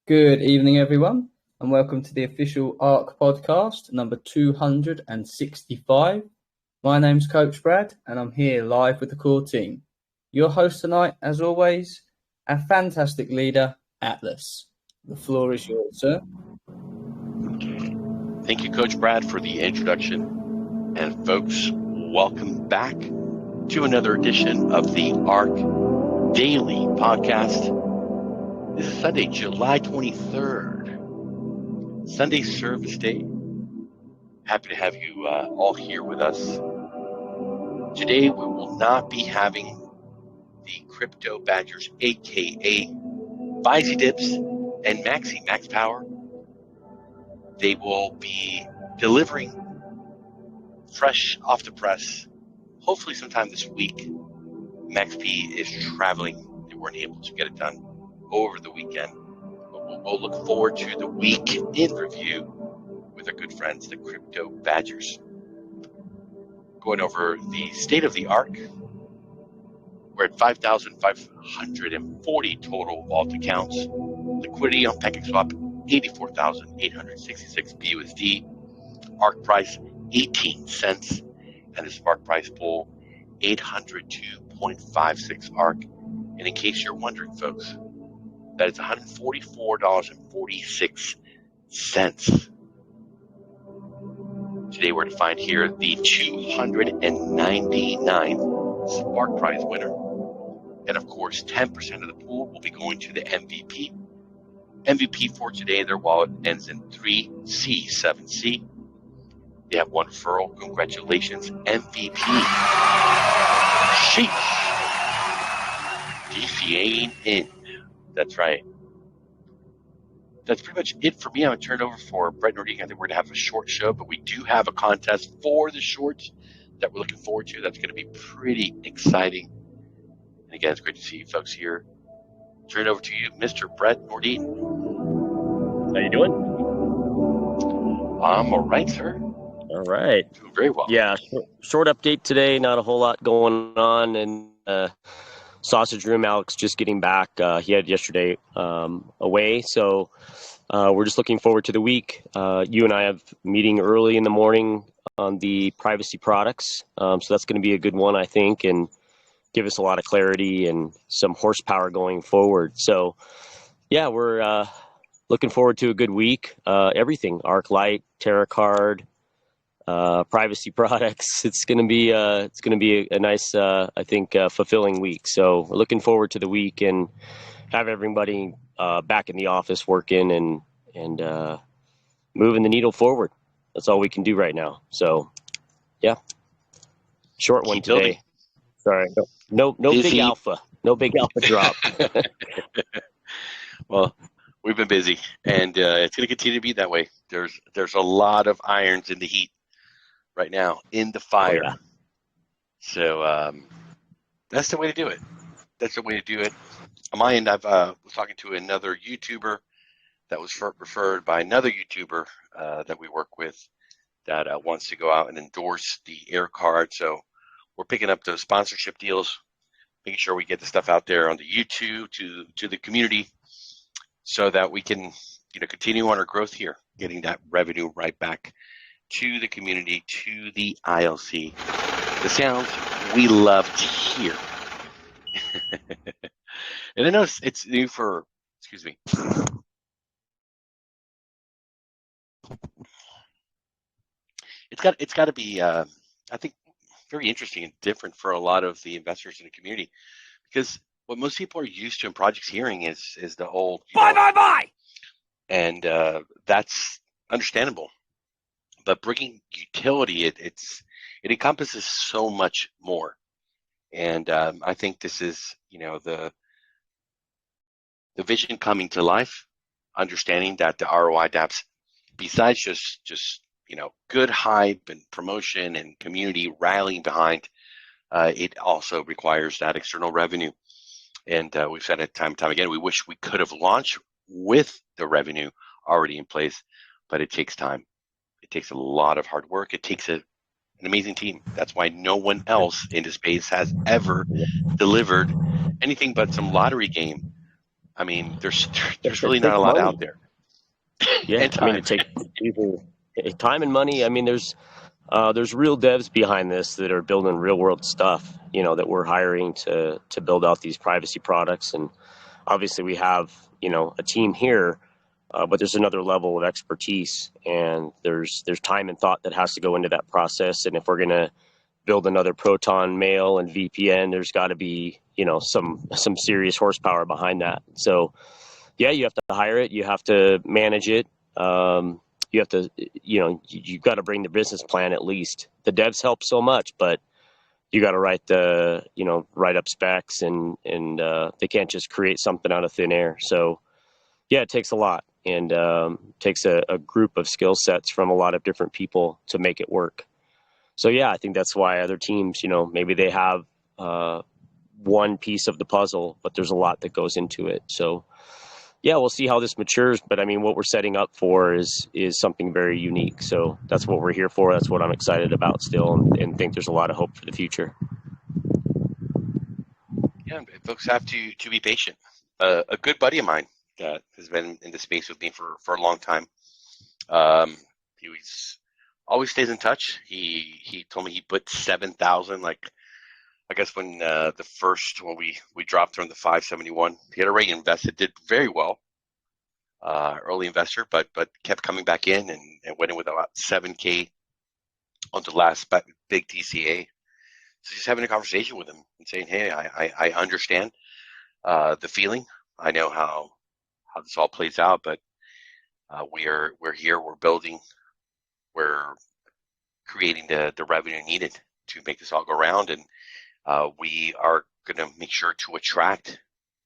Good evening, everyone, and welcome to the official ARK podcast, number 265. My name's Coach Brad, and I'm here live with the core team. Your host tonight, as always, our fantastic leader, Atlas. The floor is yours, sir. Thank you, Coach Brad, for the introduction. And folks, welcome back to another edition of the ARK Daily Podcast. This is Sunday, July 23rd, Sunday Service Day. Happy to have you all here with us. Today, we will not be having the Crypto Badgers, aka Vizy Dips and Maxi Max Power. They will be delivering fresh off the press, hopefully sometime this week. Max P is traveling. They weren't able to get it done over the weekend. But we'll look forward to the week in review with our good friends, the Crypto Badgers. Going over the state of the ARK. We're at 5,540 total vault accounts. Liquidity on PancakeSwap, 84,866 BUSD. ARK price, 18 cents. And the Spark price pool, 802.56 ARK. And in case you're wondering, folks, that is $144.46. Today we're to find here the 299 Spark prize winner. And of course, 10% of the pool will be going to the MVP. MVP for today, their wallet ends in 3C7C. They have one referral. Congratulations, MVP. Sheesh. DCAing in. That's right. That's pretty much it for me. I'm going to turn it over for Brett Nordique. I think we're going to have a short show, but we do have a contest for the shorts that we're looking forward to. That's going to be pretty exciting. And again, it's great to see you folks here. Turn it over to you, Mr. Brett Nordique. How you doing? I'm all right, sir. All right. Doing very well. Yeah, short update today. Not a whole lot going on. And Sausage Room, Alex just getting back. He had yesterday away. So we're just looking forward to the week. You and I have a meeting early in the morning on the privacy products. So that's going to be a good one, I think, and give us a lot of clarity and some horsepower going forward. So, yeah, we're looking forward to a good week. Everything, ARK Lite, Terra Card, privacy products. It's going to be a nice, I think, fulfilling week. So we're looking forward to the week and have everybody back in the office working and moving the needle forward. That's all we can do right now. So, yeah, short one today. Building. Sorry, no big alpha, no big alpha drop. Well, we've been busy, and it's going to continue to be that way. There's a lot of irons in the heat right now, in the fire. Oh, yeah. So that's the way to do it. That's the way to do it. On my end, I was talking to another YouTuber that was referred by another YouTuber that we work with that wants to go out and endorse the Air Card. So we're picking up those sponsorship deals, making sure we get the stuff out there on the YouTube to the community so that we can continue on our growth here, getting that revenue right back to the community, to the ILC. The sounds we love to hear. And I know it's new for, excuse me. It's got to be, I think, very interesting and different for a lot of the investors in the community, because what most people are used to in projects hearing is the old buy, and that's understandable. But bringing utility, it encompasses so much more, and I think this is the vision coming to life, understanding that the ROI dApps, besides just good hype and promotion and community rallying behind, it also requires that external revenue. And we've said it time and time again, we wish we could have launched with the revenue already in place, but it takes time. It takes a lot of hard work. It takes an amazing team. That's why no one else in the space has ever delivered anything but some lottery game I mean, there's It really not takes a lot money. out there. Yeah, And I mean, time. it takes people time and money. I mean, there's real devs behind this that are building real world stuff, that we're hiring to build out these privacy products. And obviously we have, a team here, but there's another level of expertise, and there's time and thought that has to go into that process. And if we're going to build another Proton mail and VPN, there's got to be, some serious horsepower behind that. So yeah, you have to hire it, you have to manage it. You have to, you've got to bring the business plan at least. The devs help so much, but you got to write up specs, and they can't just create something out of thin air. So yeah, it takes a lot, and takes a group of skill sets from a lot of different people to make it work. So yeah, I think that's why other teams, maybe they have one piece of the puzzle, but there's a lot that goes into it. So yeah, we'll see how this matures, but I mean, what we're setting up for is something very unique. So that's what we're here for. That's what I'm excited about still, and think there's a lot of hope for the future. Yeah, folks have to be patient. A good buddy of mine that has been in the space with me for a long time. He always stays in touch. He told me he put 7,000. Like, I guess when we dropped from the 571, he had already invested, did very well. Early investor, but kept coming back in and went in with about 7K on the last big TCA. So just having a conversation with him and saying, hey, I understand the feeling. I know how this all plays out, but we're here, we're building, we're creating the revenue needed to make this all go around, and we are going to make sure to attract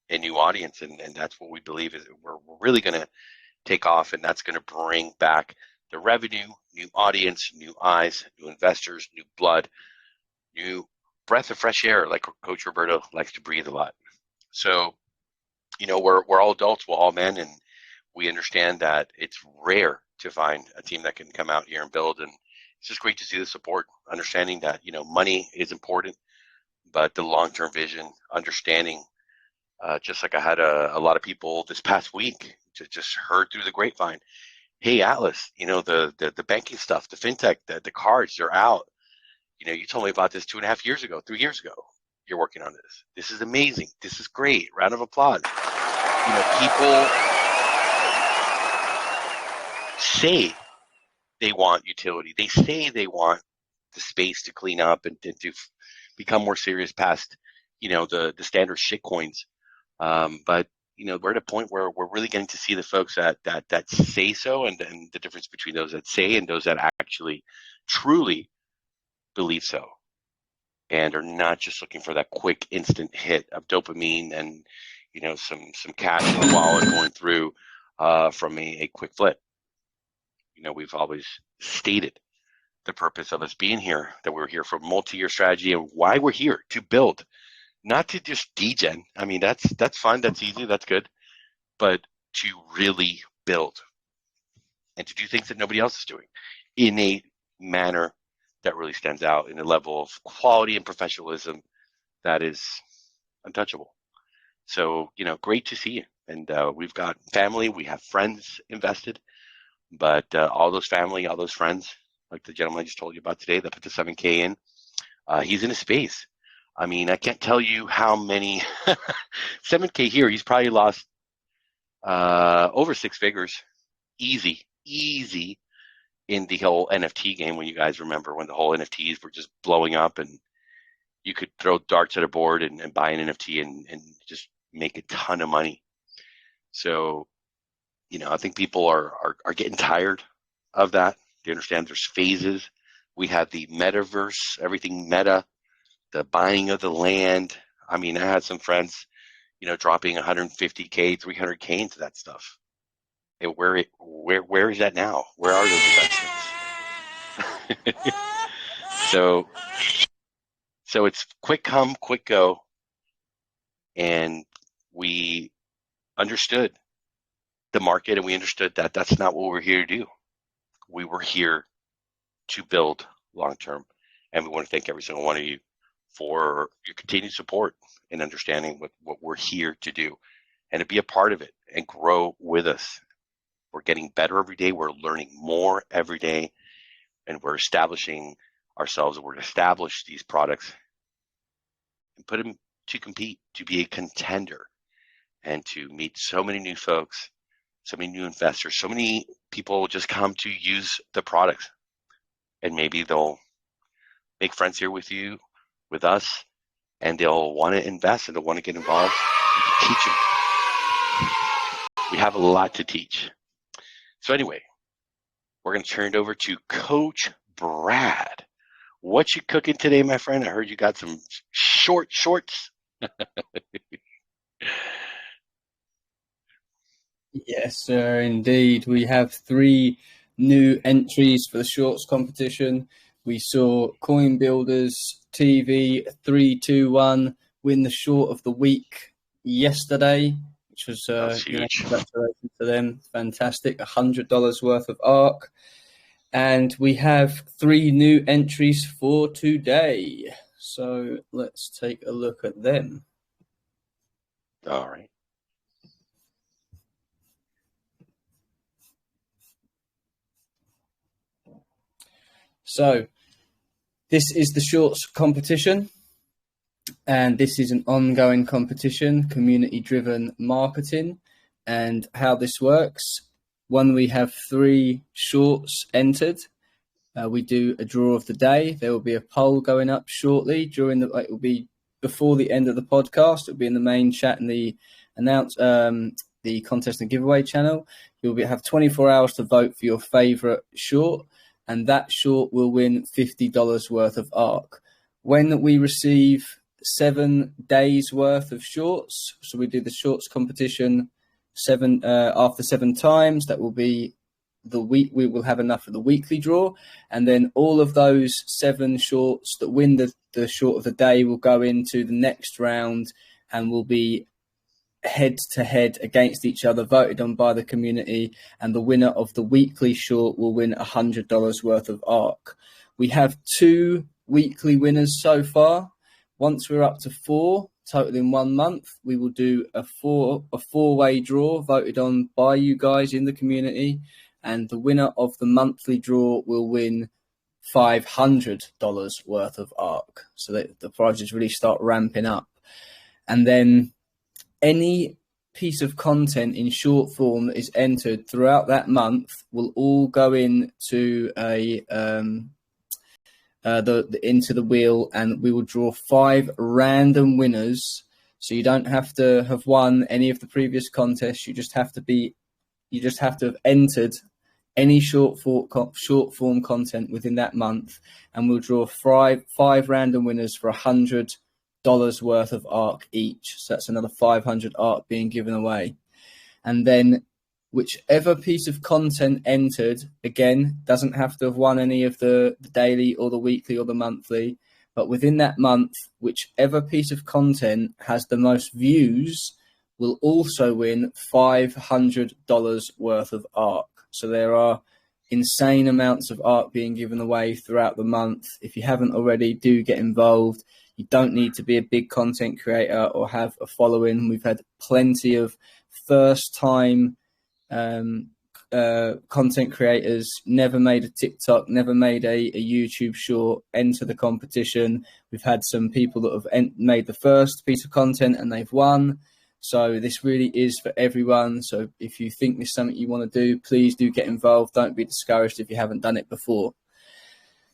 a new audience, and that's what we believe is we're really going to take off, and that's going to bring back the revenue, new audience, new eyes, new investors, new blood, new breath of fresh air, like Coach Roberto likes to breathe a lot. So, we're all adults, we're all men, and we understand that it's rare to find a team that can come out here and build, and it's just great to see the support, understanding that, money is important, but the long-term vision, understanding, just like I had a lot of people this past week just heard through the grapevine, hey, Atlas, the banking stuff, the fintech, the cards, they're out. You told me about this 2.5 years ago, 3 years ago. You're working on this. This is amazing. This is great. Round of applause. People say they want utility. They say they want the space to clean up and to become more serious past, the standard shit coins. But we're at a point where we're really getting to see the folks that say so, and the difference between those that say and those that actually truly believe so, and are not just looking for that quick instant hit of dopamine and some cash in the wallet going through from a quick flip. We've always stated the purpose of us being here, that we're here for multi-year strategy, and why we're here to build, not to just degen. I mean, that's fun, that's easy, that's good, but to really build and to do things that nobody else is doing in a manner that really stands out, in a level of quality and professionalism that is untouchable. So, great to see you. And we've got family, we have friends invested, but all those family, all those friends, like the gentleman I just told you about today that put the 7K in, he's in a space. I mean, I can't tell you how many 7K here. He's probably lost over six figures, easy in the whole NFT game. When you guys remember when the whole NFTs were just blowing up, and you could throw darts at a board and buy an NFT and just make a ton of money. So, I think people are getting tired of that. They understand there's phases. We have the metaverse, everything meta, the buying of the land. I mean, I had some friends, dropping 150K, 300K into that stuff. And where is that now? Where are those investments? So it's quick come, quick go. And we understood the market, and we understood that that's not what we're here to do. We were here to build long term, and we want to thank every single one of you for your continued support and understanding what we're here to do. and to be a part of it and grow with us. We're getting better every day. We're learning more every day, and we're establishing ourselves. We're going to establish these products and put them to compete, to be a contender, and to meet so many new folks, so many new investors, so many people will just come to use the products, and maybe they'll make friends here with you, with us, and they'll want to invest and they'll want to get involved. We can teach them. We have a lot to teach. So anyway, we're going to turn it over to Coach Brad. What you cooking today, my friend? I heard you got some shorts. Yes, sir, indeed. We have 3 new entries for the shorts competition. We saw Coin Builders TV 321 win the short of the week yesterday, which was huge. Congratulations to them. Fantastic. $100 worth of ARK. And we have 3 new entries for today. So let's take a look at them. All right. So this is the shorts competition, and this is an ongoing competition, community-driven marketing. And how this works, when we have 3 shorts entered, we do a draw of the day. There will be a poll going up shortly it will be before the end of the podcast. It will be in the main chat and the the contest and giveaway channel. You'll have 24 hours to vote for your favorite short, and that short will win $50 worth of ARK. When we receive 7 days worth of shorts, so we do the shorts competition after 7 times, that will be the week. We will have enough for the weekly draw, and then all of those 7 shorts that win the short of the day will go into the next round and will be head to head against each other, voted on by the community, and the winner of the weekly short will win $100 worth of ARK. We have 2 weekly winners so far. Once we're up to 4 total in 1 month, we will do a four-way draw voted on by you guys in the community, and the winner of the monthly draw will win $500 worth of ARK. So that the prizes really start ramping up. And then any piece of content in short form that is entered throughout that month will all go into into the wheel, and we will draw 5 random winners. So you don't have to have won any of the previous contests. You just have to have entered any short form content within that month, and we'll draw 5 random winners for $100 worth of ARK each. So that's another 500 ARK being given away. And then whichever piece of content entered, again, doesn't have to have won any of the daily or the weekly or the monthly, but within that month, whichever piece of content has the most views will also win $500 worth of ARK. So there are insane amounts of ARK being given away throughout the month. If you haven't already, do get involved. You don't need to be a big content creator or have a following. We've had plenty of first-time content creators, never made a TikTok, never made a YouTube short, enter the competition. We've had some people that have made the first piece of content and they've won. So this really is for everyone. So if you think this is something you want to do, please do get involved. Don't be discouraged if you haven't done it before.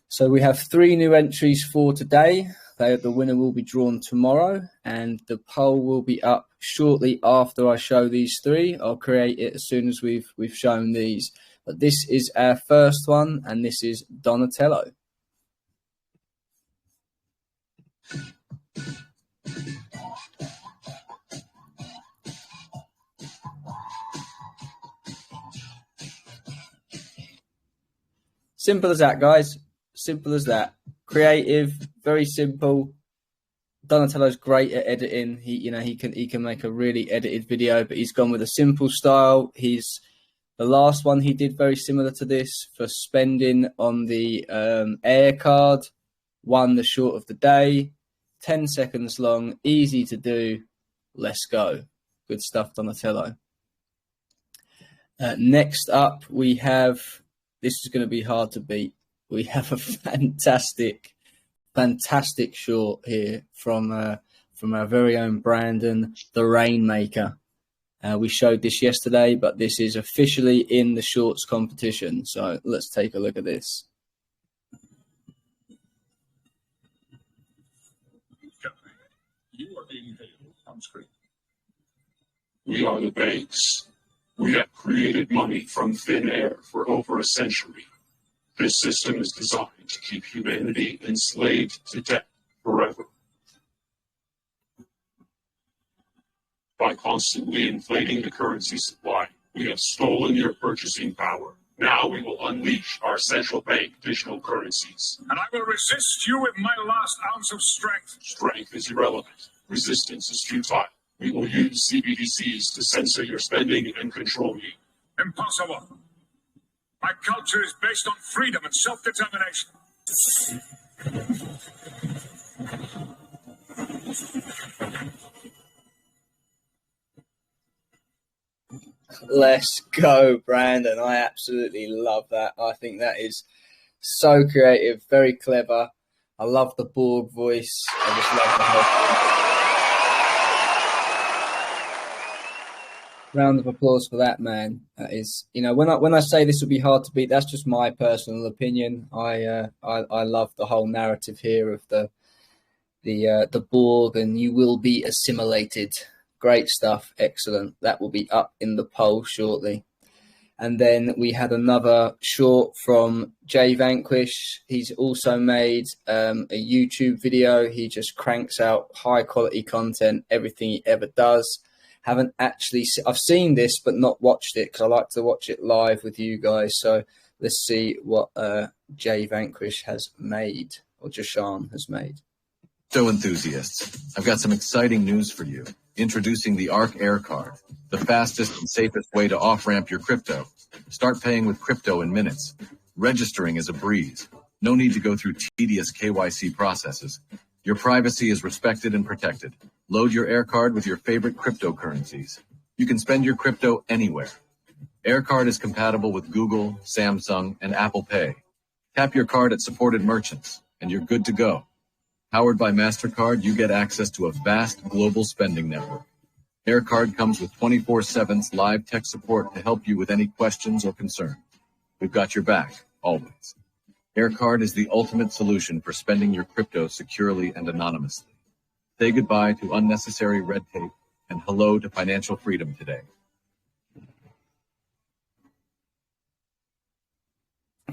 So we have 3 new entries for today. The winner will be drawn tomorrow, and the poll will be up shortly after I show these 3. I'll create it as soon as we've shown these. But this is our first one, and this is Donatello. Simple as that, guys. Simple as that. Creative, very simple. Donatello's great at editing. He can make a really edited video, but he's gone with a simple style. The last one he did very similar to this for spending on the air card. Won the short of the day. 10 seconds long, easy to do. Let's go. Good stuff, Donatello. Next up, we have, this is going to be hard to beat. We have a fantastic short here from our very own Brandon, the Rainmaker. We showed this yesterday, but this is officially in the shorts competition. So let's take a look at this. You are being hailed on screen. We are the banks. We have created money from thin air for over a century. This system is designed to keep humanity enslaved to debt forever. By constantly inflating the currency supply, we have stolen your purchasing power. Now we will unleash our central bank digital currencies. And I will resist you with my last ounce of strength. Strength is irrelevant. Resistance is futile. We will use CBDCs to censor your spending and control you. Impossible. My culture is based on freedom and self-determination. Let's go, Brandon. I absolutely love that. I think that is so creative, very clever. I love the Borg voice. I just love the whole thing. Round of applause for that, man. That is, when I say this will be hard to beat, that's just my personal opinion. I love the whole narrative here of the Borg, and you will be assimilated. Great stuff, excellent. That will be up in the poll shortly. And then we had another short from Vanquish. He's also made a YouTube video. He just cranks out high quality content, everything he ever does. Haven't actually, I've seen this, but not watched it because I like to watch it live with you guys. So let's see what Vanquish has made, or Jashan has made. So enthusiasts, I've got some exciting news for you. Introducing the ARK Air Card, the fastest and safest way to off-ramp your crypto. Start paying with crypto in minutes. Registering is a breeze. No need to go through tedious KYC processes. Your privacy is respected and protected. Load your Air Card with your favorite cryptocurrencies. You can spend your crypto anywhere. Air Card is compatible with Google, Samsung, and Apple Pay. Tap your card at supported merchants, and you're good to go. Powered by MasterCard, you get access to a vast global spending network. AirCard comes with 24/7 live tech support to help you with any questions or concerns. We've got your back, always. AirCard is the ultimate solution for spending your crypto securely and anonymously. Say goodbye to unnecessary red tape and hello to financial freedom today.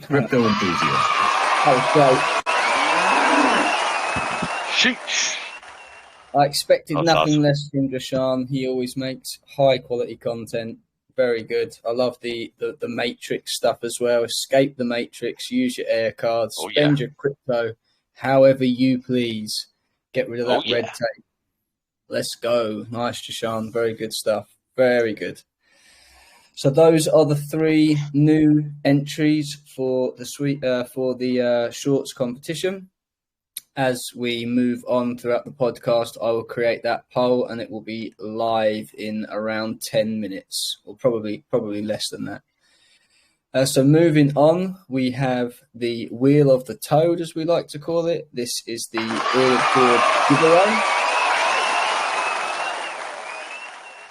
Crypto enthusiast. Oh, great. Sheesh. I expected That's nothing awesome. less from Jashan. He always makes high quality content. Very good. I love the Matrix stuff as well. Escape the Matrix, use your Air Cards, spend your crypto however you please. Get rid of that red tape. Let's go. Nice, Jashan. Very good stuff. Very good. So those are the 3 new entries for the shorts competition. As we move on throughout the podcast, I will create that poll and it will be live in around 10 minutes, or probably less than that. So moving on, we have the Wheel of the Toad, as we like to call it. This is the Wheel of Board giveaway.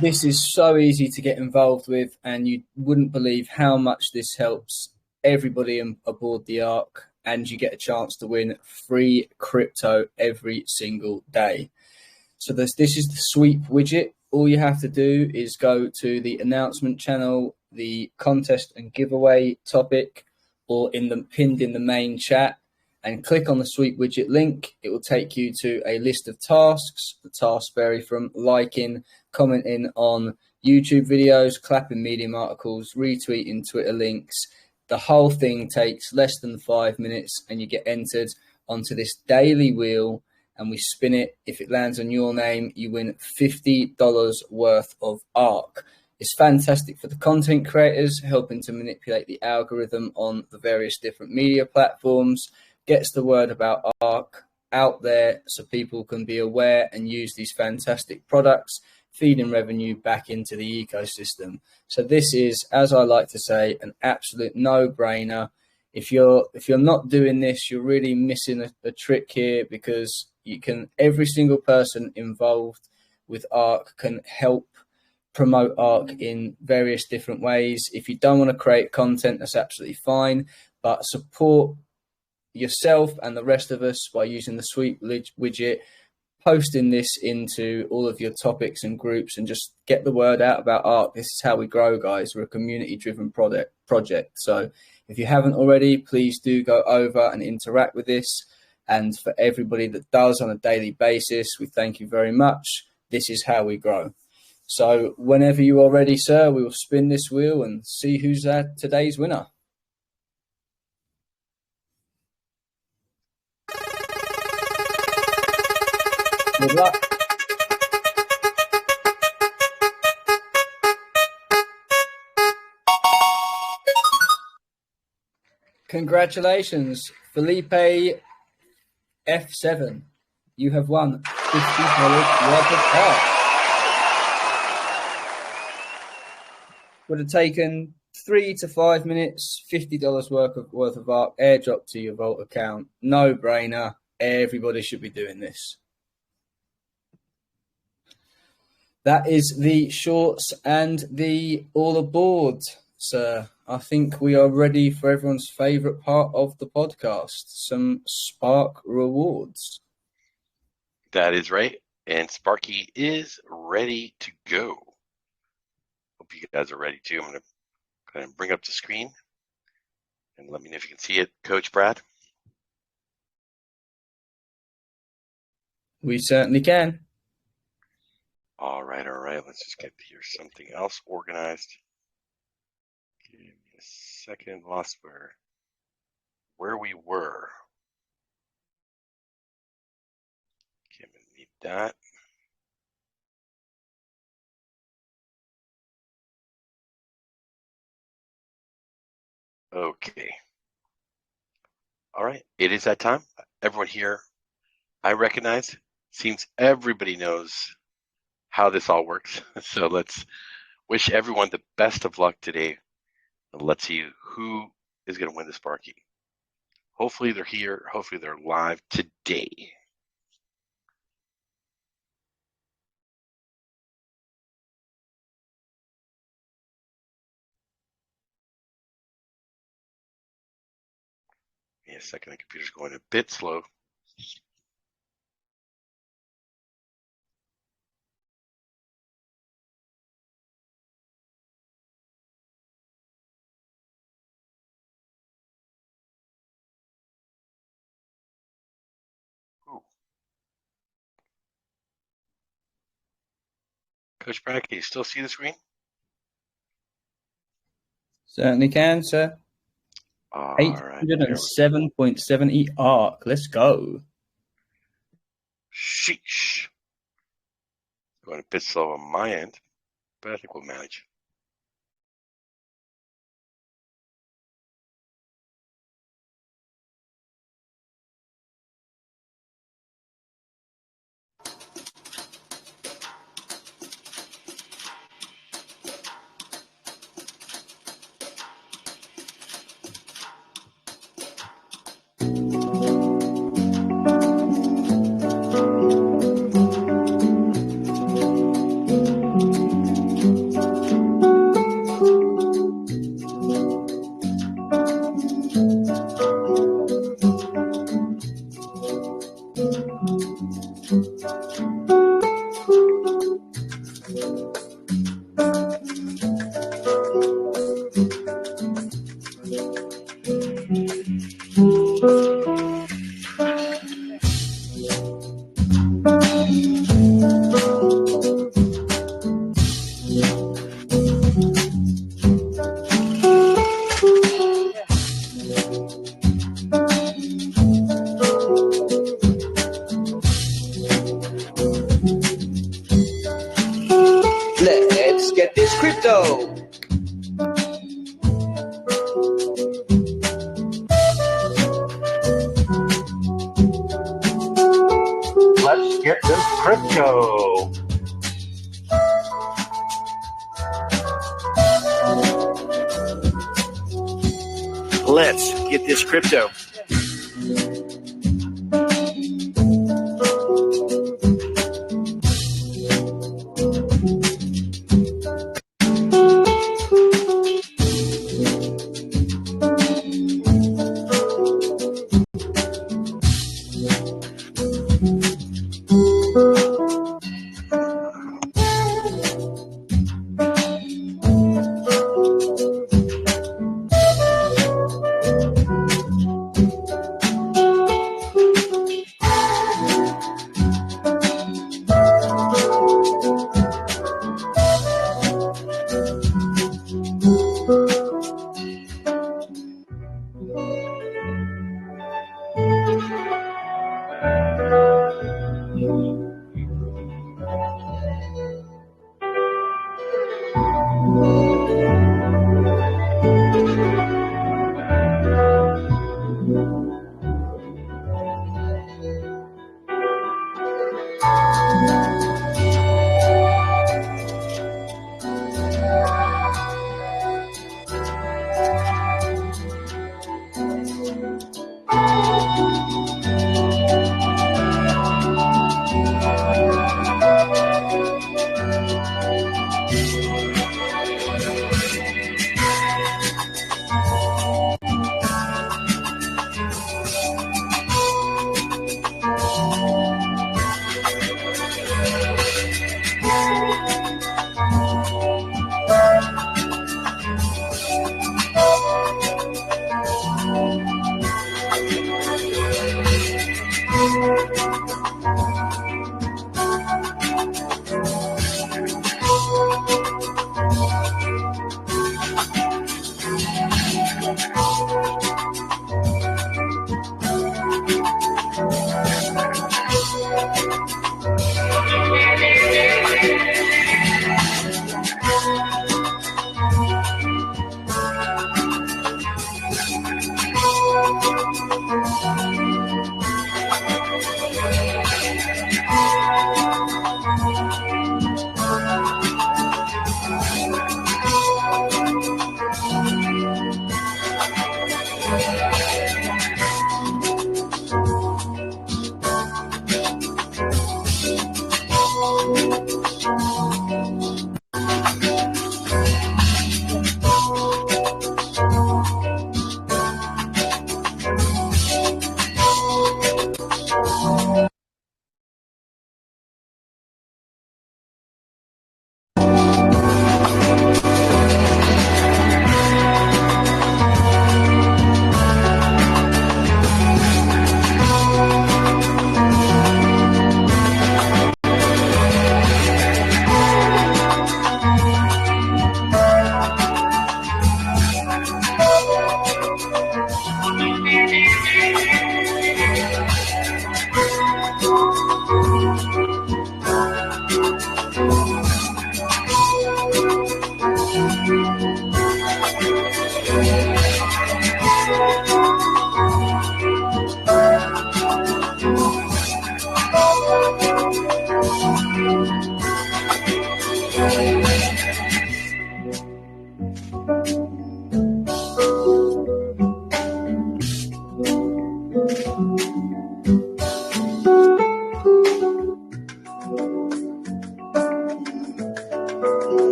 This is so easy to get involved with, and you wouldn't believe how much this helps everybody aboard the Ark. And you get a chance to win free crypto every single day. So this is the sweep widget. All you have to do is go to the announcement channel, the contest and giveaway topic, or pinned in the main chat, and click on the sweep widget link. It will take you to a list of tasks. The tasks vary from liking, commenting on YouTube videos, clapping Medium articles, retweeting Twitter links. The whole thing takes less than 5 minutes, and you get entered onto this daily wheel, and we spin it. If it lands on your name, you win $50 worth of ARK. It's fantastic for the content creators, helping to manipulate the algorithm on the various different media platforms, gets the word about ARK out there so people can be aware and use these fantastic products. feeding revenue back into the ecosystem. So this is, as I like to say, an absolute no-brainer. If you're not doing this, you're really missing a trick here, because every single person involved with ARK can help promote ARK in various different ways. If you don't want to create content, that's absolutely fine, but support yourself and the rest of us by using the sweep widget, posting this into all of your topics and groups, and just get the word out about ARK. This is how we grow, guys. We're a community-driven project. So if you haven't already, please do go over and interact with this. And for everybody that does on a daily basis, we thank you very much. This is how we grow. So whenever you are ready, sir, we will spin this wheel and see who's today's winner. Good luck. Congratulations, Felipe F7. You have won $50 worth of ARK. Would have taken 3 to 5 minutes, $50 worth of ARK airdrop to your Vault account. No brainer. Everybody should be doing this. That is the shorts and the all aboard, sir. I think we are ready for everyone's favorite part of the podcast, some Spark rewards. That is right. And Sparky is ready to go. Hope you guys are ready too. I'm going to go ahead and bring up the screen and let me know if you can see it, Coach Brad. We certainly can. All right. Let's just get here something else organized. Give me a second. Lost where we were. Okay, I'm going to need that. Okay. All right. It is that time. Everyone here, I recognize, seems everybody knows how this all works. So let's wish everyone the best of luck today. And let's see who is going to win the Sparky. Hopefully they're here. Hopefully they're live today. Give me a second. The computer's going a bit slow. Coach Brad, can you still see the screen? Certainly can, sir. All 807.70 ARK. Let's go. Sheesh. Going a bit slow on my end, but I think we'll manage. Let's get this crypto. Let's get this crypto. Let's get this crypto.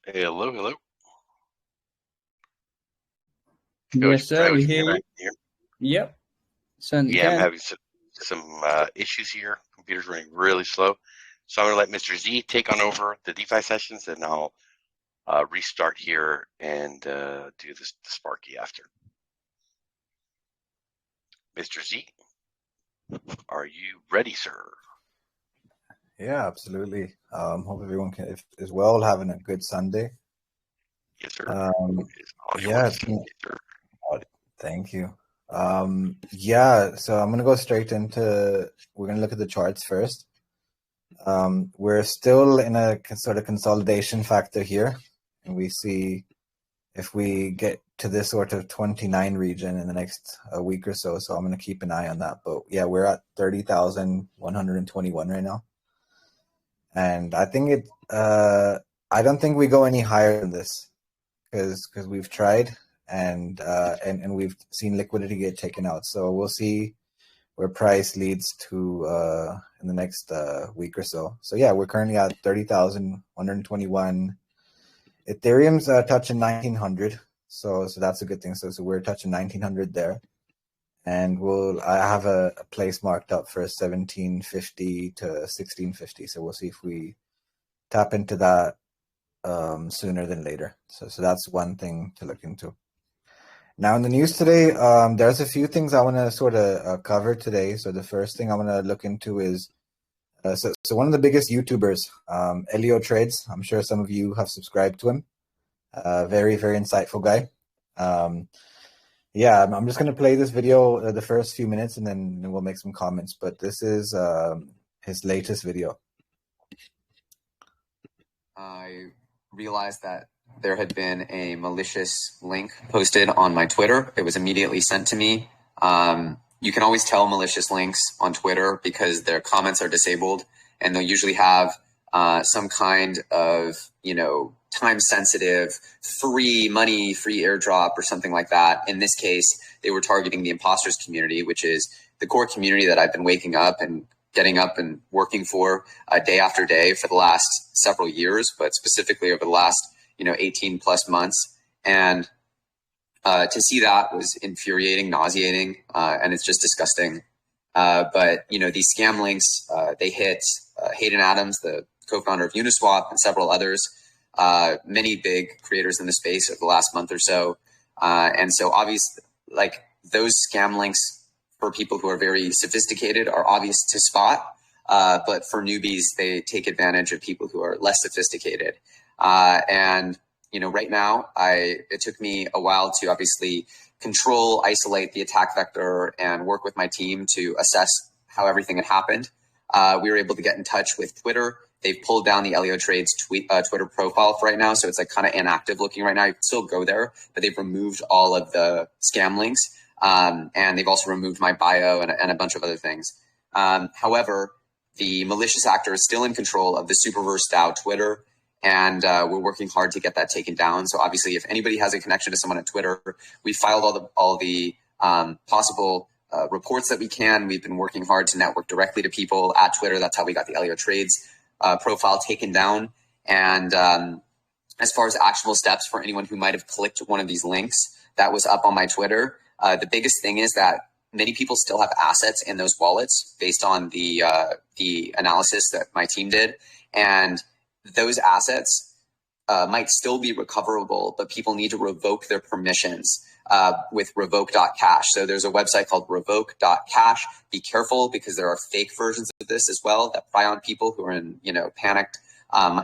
Hello, hello. Yes, sir. We hear you. Here. Yep. Certainly Yeah, I'm can. having some issues here. Computer's running really slow. So I'm going to let Mr. Z take on over the DeFi sessions, and I'll restart here and do the Sparky after. Mr. Z, are you ready, sir? Yeah, absolutely. Hope everyone is well, having a good Sunday. Yes, sir. Yeah, thank you. Yeah, so I'm gonna go straight into. We're gonna look at the charts first. We're still in a sort of consolidation factor here, and we see if we get to this sort of 29 region in the next week or so. So I'm going to keep an eye on that. But yeah, we're at 30,121 right now. And I think I don't think we go any higher than this because we've tried and we've seen liquidity get taken out. So we'll see where price leads to in the next week or so. So yeah, we're currently at 30,121. Ethereum's touching 1900. So that's a good thing. So we're touching 1900 there. And I have a place marked up for 1750 to 1650. So we'll see if we tap into that sooner than later. So that's one thing to look into. Now in the news today, there's a few things I want to sort of cover today. So the first thing I want to look into is so one of the biggest YouTubers, Elio Trades. I'm sure some of you have subscribed to him. Very, very insightful guy. Yeah, I'm just going to play this video the first few minutes and then we'll make some comments. But this is his latest video. I realized that there had been a malicious link posted on my Twitter. It was immediately sent to me. You can always tell malicious links on Twitter because their comments are disabled and they'll usually have some kind of, time-sensitive, free money, free airdrop or something like that. In this case, they were targeting the imposters community, which is the core community that I've been waking up and getting up and working for day after day for the last several years, but specifically over the last, 18 plus months. And to see that was infuriating, nauseating, and it's just disgusting. But, these scam links, they hit Hayden Adams, the co-founder of Uniswap, and several others, many big creators in the space over the last month or so. And so obviously, those scam links for people who are very sophisticated are obvious to spot. But for newbies, they take advantage of people who are less sophisticated. And, right now, it took me a while to obviously control, isolate the attack vector and work with my team to assess how everything had happened. We were able to get in touch with Twitter. They've pulled down the Elio Trades Twitter profile for right now. So it's kind of inactive looking right now. You can still go there, but they've removed all of the scam links. And they've also removed my bio and a bunch of other things. However, the malicious actor is still in control of the Superverse DAO Twitter. And we're working hard to get that taken down. So obviously, if anybody has a connection to someone at Twitter, we filed all the possible reports that we can. We've been working hard to network directly to people at Twitter. That's how we got the Elio Trades profile taken down. And as far as actionable steps for anyone who might have clicked one of these links that was up on my Twitter, the biggest thing is that many people still have assets in those wallets based on the analysis that my team did. And those assets might still be recoverable, but people need to revoke their permissions with revoke.cash. So there's a website called revoke.cash. Be careful because there are fake versions of this as well that prey on people who are in, panicked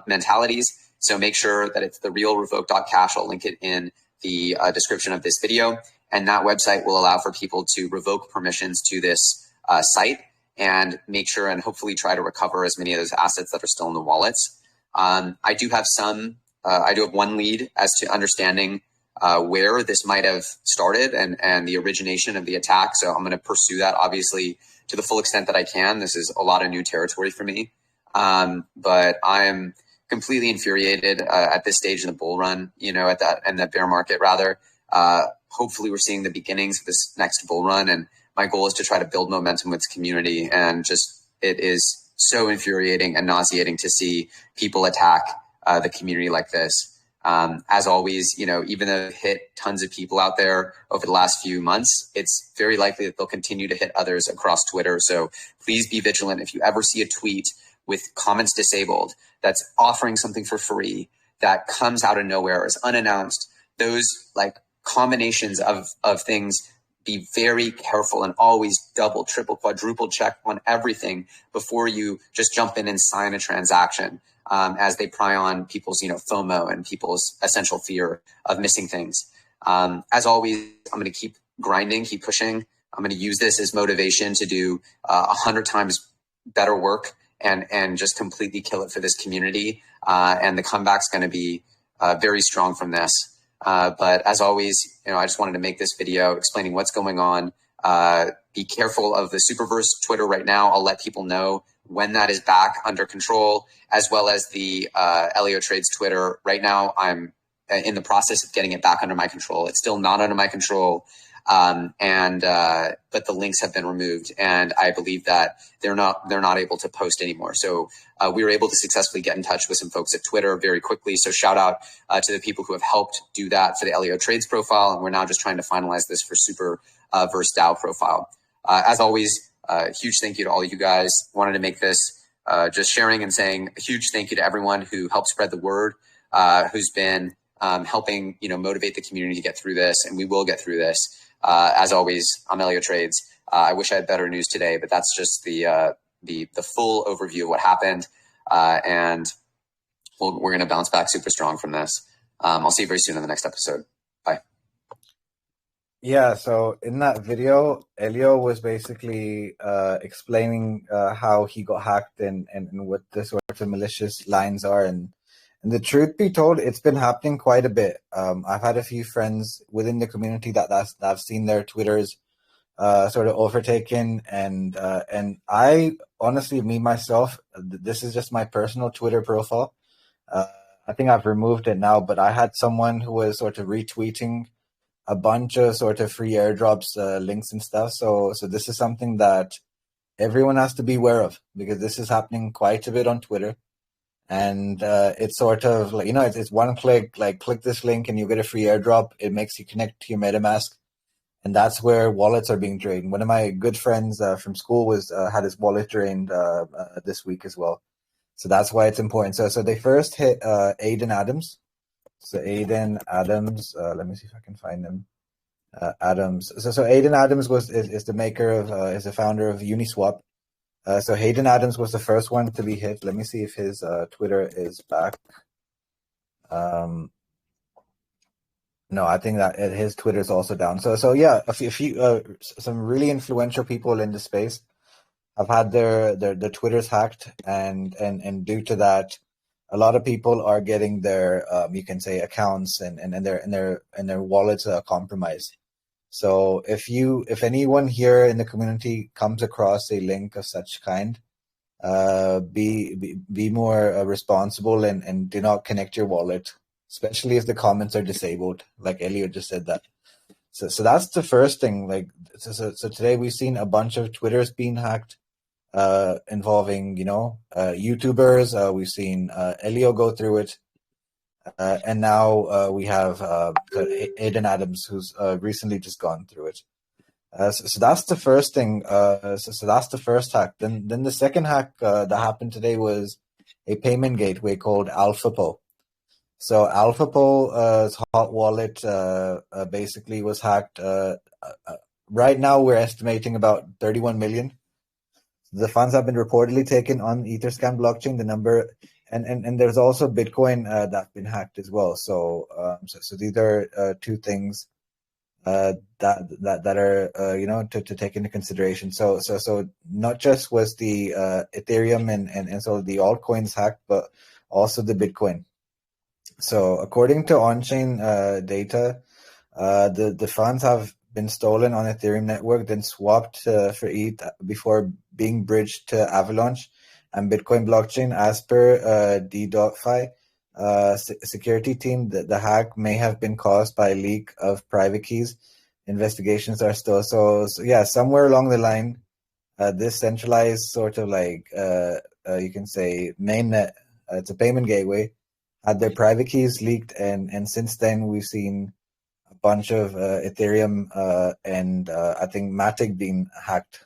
mentalities. So make sure that it's the real revoke.cash. I'll link it in the description of this video. And that website will allow for people to revoke permissions to this site and make sure and hopefully try to recover as many of those assets that are still in the wallets. I do have one lead as to understanding where this might have started and the origination of the attack. So I'm going to pursue that obviously to the full extent that I can. This is a lot of new territory for me. But I'm completely infuriated at this stage in the bull run, at that and the bear market rather. Hopefully we're seeing the beginnings of this next bull run. And my goal is to try to build momentum with the community. And it is so infuriating and nauseating to see people attack the community like this. As always, even though it hit tons of people out there over the last few months, it's very likely that they'll continue to hit others across Twitter. So please be vigilant. If you ever see a tweet with comments disabled that's offering something for free that comes out of nowhere, is unannounced, those combinations of things, be very careful and always double, triple, quadruple check on everything before you just jump in and sign a transaction, as they pry on people's, FOMO and people's essential fear of missing things. As always, I'm going to keep grinding, keep pushing. I'm going to use this as motivation to do 100 times better work and just completely kill it for this community. And the comeback's going to be very strong from this. But as always, I just wanted to make this video explaining what's going on. Be careful of the Superverse Twitter right now. I'll let people know when that is back under control, as well as the Elio Trades Twitter. Right now, I'm in the process of getting it back under my control. It's still not under my control, but the links have been removed, and I believe that they're not able to post anymore. So we were able to successfully get in touch with some folks at Twitter very quickly. So shout out to the people who have helped do that for the Elio Trades profile, and we're now just trying to finalize this for Superverse DAO profile. As always, huge thank you to all you guys. Wanted to make this just sharing and saying a huge thank you to everyone who helped spread the word, who's been helping motivate the community to get through this, and we will get through this. As always, I'm Elio Trades. I wish I had better news today, but that's just the full overview of what happened, and we're going to bounce back super strong from this. I'll see you very soon in the next episode. Bye. Yeah, so in that video, Elio was basically explaining how he got hacked and what the sort of malicious lines are. And the truth be told, it's been happening quite a bit. I've had a few friends within the community that I've seen their Twitters sort of overtaken. And I honestly, me myself, this is just my personal Twitter profile. I think I've removed it now, but I had someone who was sort of retweeting a bunch of sort of free airdrops, links and stuff. So this is something that everyone has to be aware of, because this is happening quite a bit on Twitter. And it's sort of like, it's one click, like click this link and you get a free airdrop. It makes you connect to your MetaMask. And that's where wallets are being drained. One of my good friends from school had his wallet drained this week as well. So that's why it's important. So they first hit Aiden Adams. So Aiden Adams, let me see if I can find him. Adams. So Aiden Adams is the maker of is the founder of Uniswap. So Hayden Adams was the first one to be hit. Let me see if his Twitter is back. No, I think that his Twitter is also down. So yeah, a few some really influential people in the space have had their Twitters hacked, and due to that, a lot of people are getting their you can say accounts and their wallets compromised. So if anyone here in the community comes across a link of such kind, be more responsible and do not connect your wallet, especially if the comments are disabled, like Elliot just said that. So that's the first thing. Like so today we've seen a bunch of Twitters being hacked, involving YouTubers. We've seen Elio go through it, and now we have Aiden Adams, who's recently just gone through it. So that's the first thing. So that's the first hack. Then the second hack that happened today was a payment gateway called Alphabo. So Alphabo's hot wallet basically was hacked. Right now we're estimating about 31 million. The funds have been reportedly taken on Etherscan blockchain. The number, and there's also Bitcoin that's been hacked as well. So these are two things that are to take into consideration. So not just was the Ethereum and so the altcoins hacked, but also the Bitcoin. So according to on-chain data, the funds have been stolen on Ethereum network, then swapped for ETH before being bridged to Avalanche and Bitcoin blockchain. As per D.Fi security team, the hack may have been caused by a leak of private keys. Investigations are still so yeah, somewhere along the line, this centralized sort of like you can say mainnet, it's a payment gateway, had their private keys leaked, and since then we've seen a bunch of Ethereum and I think Matic being hacked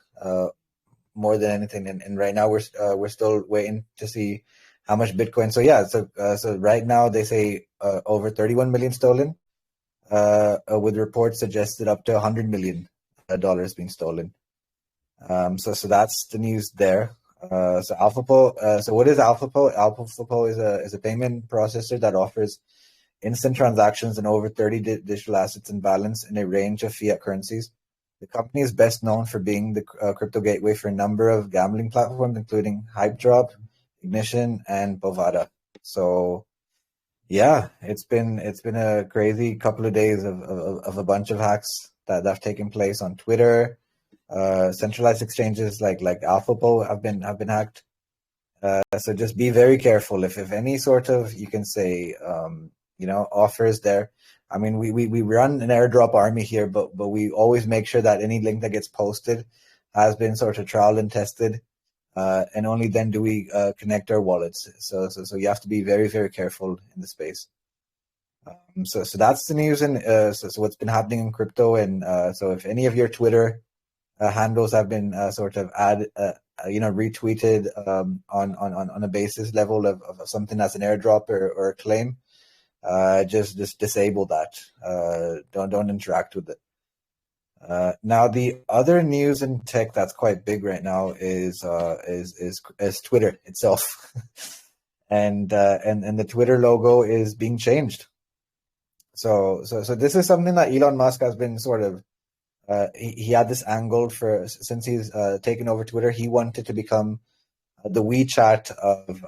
more than anything, and right now we're still waiting to see how much Bitcoin. So yeah, so right now they say over 31 million stolen, with reports suggested up to $100 million being stolen. So that's the news there. So Alphabo. So what is Alphabo? Alphabo is a payment processor that offers instant transactions and over 30 digital assets in balance in a range of fiat currencies. The company is best known for being the crypto gateway for a number of gambling platforms, including HypeDrop, Ignition, and Bovada. So Yeah, it's been a crazy couple of days of a bunch of hacks that have taken place on Twitter. Centralized exchanges like Alphabo have been hacked. So just be very careful if any sort of, you can say, offers there. I mean, we run an airdrop army here, but we always make sure that any link that gets posted has been sort of trialed and tested, and only then do we connect our wallets. So you have to be very, very careful in the space. So that's the news, and so what's been happening in crypto, and so if any of your Twitter handles have been sort of retweeted on a basis level of something that's an airdrop or a claim, just disable that. Don't interact with it. Now the other news in tech that's quite big right now is Twitter itself, and the Twitter logo is being changed. So this is something that Elon Musk has been sort of. He had this angle since he's taken over Twitter. He wanted to become the WeChat of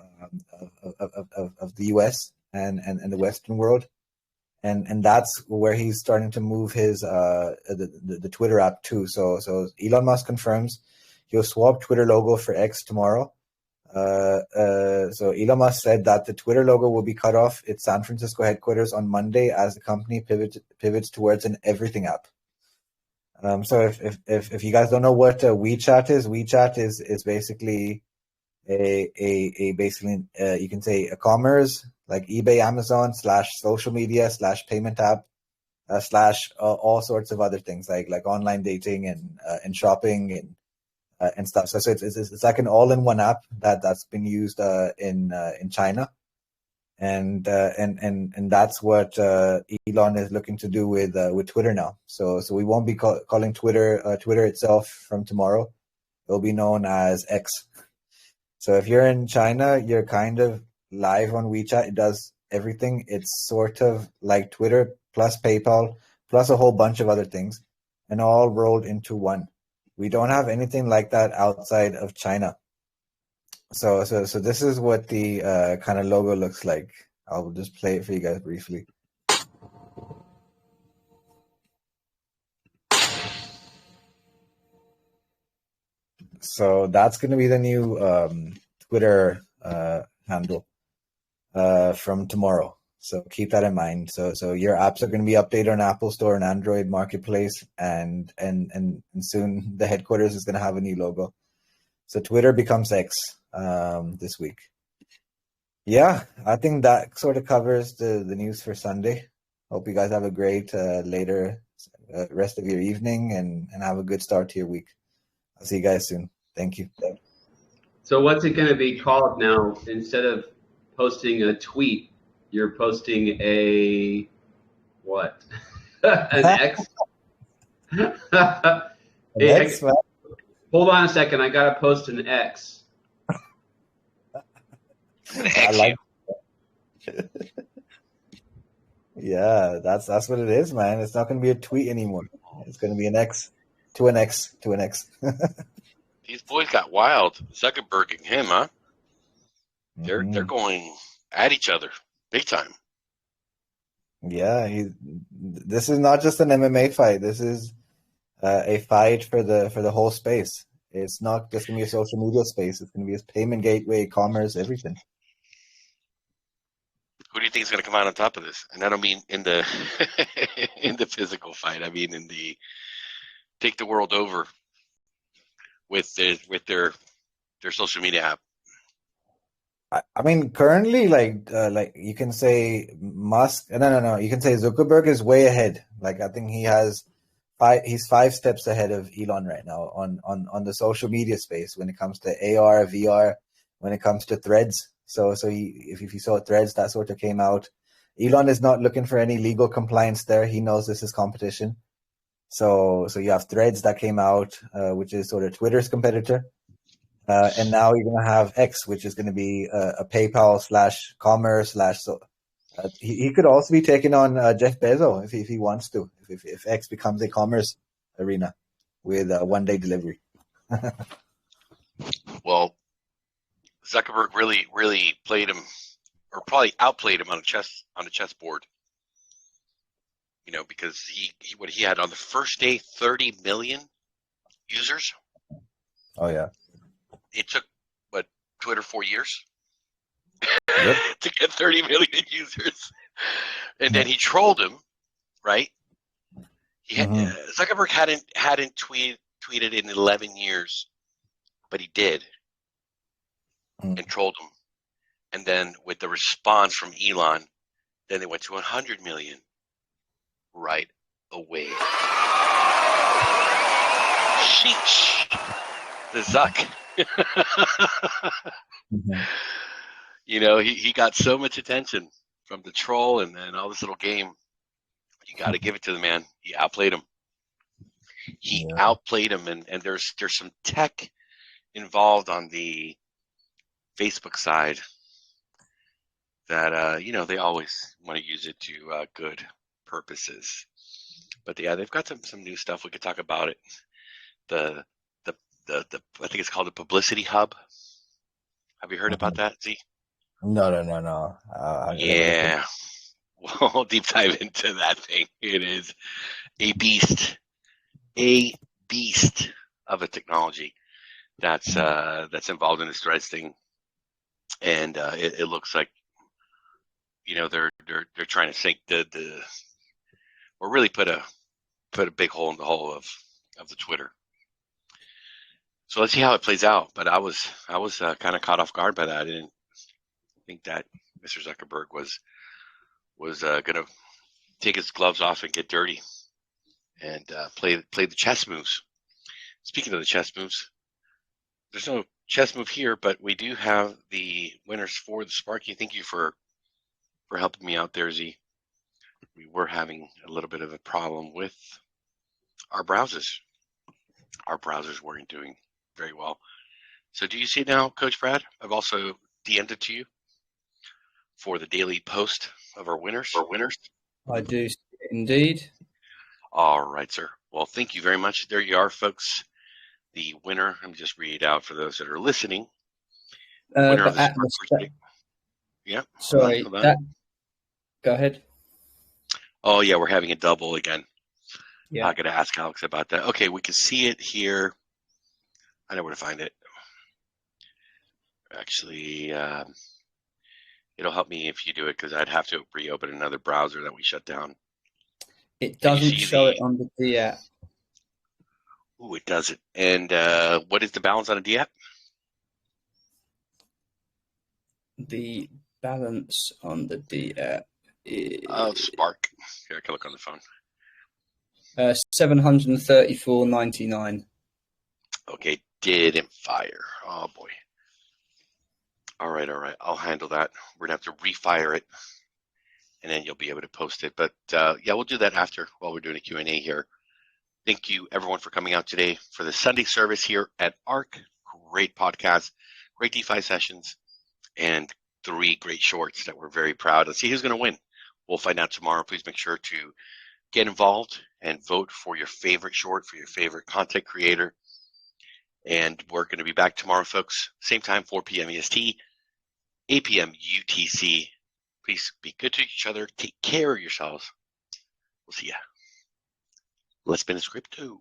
the US and the Western world, and that's where he's starting to move his the Twitter app too. So Elon Musk confirms he'll swap Twitter logo for X tomorrow. So Elon Musk said that the Twitter logo will be cut off its San Francisco headquarters on Monday as the company pivots towards an everything app. So if you guys don't know what WeChat is basically a basically you can say a commerce like eBay, Amazon / social media / payment app / all sorts of other things like online dating and shopping and stuff. So it's like an all-in-one app that's been used in China. And that's what Elon is looking to do with Twitter now. So we won't be calling Twitter itself from tomorrow. It'll be known as X. So if you're in China, you're kind of live on WeChat. It does everything. It's sort of like Twitter plus PayPal plus a whole bunch of other things, and all rolled into one. We don't have anything like that outside of China. So this is what the kind of logo looks like. I'll just play it for you guys briefly. So that's going to be the new Twitter handle from tomorrow. So keep that in mind. So your apps are going to be updated on Apple Store and Android Marketplace, and soon the headquarters is going to have a new logo. So Twitter becomes X this week. Yeah, I think that sort of covers the news for Sunday. Hope you guys have a great later rest of your evening and have a good start to your week. I'll see you guys soon. Thank you. So what's it going to be called now? Instead of posting a tweet, you're posting a what? An X? X, hold on a second. I got to post an X. I like yeah, that's what it is, man. It's not going to be a tweet anymore. It's going to be an X to an X to an X. These boys got wild. Zuckerberg and him, huh? They're going at each other big time. Yeah, this is not just an MMA fight. This is a fight for the whole space. It's not just going to be a social media space. It's going to be a payment gateway, commerce, everything. Who do you think is going to come out on top of this? And I don't mean in the in the physical fight. I mean in the take the world over with their social media app. I mean, currently, like you can say Musk. No. You can say Zuckerberg is way ahead. Like I think he's 5 steps ahead of Elon right now on the social media space when it comes to AR, VR, when it comes to threads. So if you saw Threads, that sort of came out. Elon is not looking for any legal compliance there. He knows this is competition. So you have Threads that came out, which is sort of Twitter's competitor. And now you're going to have X, which is going to be a PayPal / commerce / so he could also be taking on Jeff Bezos if he wants to, if X becomes a commerce arena with one-day delivery. Well, Zuckerberg really played him or probably outplayed him on a chessboard. You know, because he had on the first day 30 million users. Oh yeah. It took Twitter 4 years Yep. to get 30 million users, and then he trolled him, right? Zuckerberg hadn't tweeted in 11 years, but he did, and trolled him. And then with the response from Elon, then they went to 100 million right away. Sheesh. The Zuck. You know, he got so much attention from the troll and all this little game. You got to give it to the man. He outplayed him. Outplayed him, and there's some tech involved on the Facebook side that you know, they always want to use it to good purposes. But yeah, they've got some new stuff. We could talk about it. The I think it's called the Publicity Hub. Have you heard about that, Z? No. Yeah. We'll deep dive into that thing. It is a beast of a technology that's involved in this Threads thing, and it looks like, you know, they're trying to sink or really put a big hole in the hole of the Twitter. So let's see how it plays out. But I was kind of caught off guard by that. I didn't think that Mr. Zuckerberg was going to take his gloves off and get dirty and play the chess moves. Speaking of the chess moves, there's no chess move here, but we do have the winners for the Sparky. Thank you for helping me out there, Z. We were having a little bit of a problem with our browsers. Our browsers weren't doing very well. So do you see it now, Coach Brad? I've also DM'd it to you for the daily post of our winners. I do indeed. All right, sir. Well, thank you very much. There you are, folks. The winner, let me just read it out for those that are listening. Winner of the Sparky. Yeah. Sorry. Hold on. Go ahead. Oh, yeah, we're having a double again. Yeah. I got to ask Alex about that. Okay, we can see it here. I know where to find it. Actually, it'll help me if you do it, because I'd have to reopen another browser that we shut down. It doesn't show it on the D app. Ooh, it doesn't. And what is the balance on a D app? The balance on the D app is Spark. Here, I can look on the phone. 734.99. Okay, didn't fire. Oh boy. All right. I'll handle that. We're gonna have to refire it, and then you'll be able to post it. But yeah, we'll do that after, while we're doing a Q&A here. Thank you, everyone, for coming out today for the Sunday service here at ARK. Great podcast, great DeFi sessions, and 3 great shorts that we're very proud. Let's see who's going to win. We'll find out tomorrow. Please make sure to get involved and vote for your favorite short, for your favorite content creator. And we're going to be back tomorrow, folks. Same time, 4 p.m. EST, 8 p.m. UTC. Please be good to each other. Take care of yourselves. We'll see ya. Let's spin this crypto.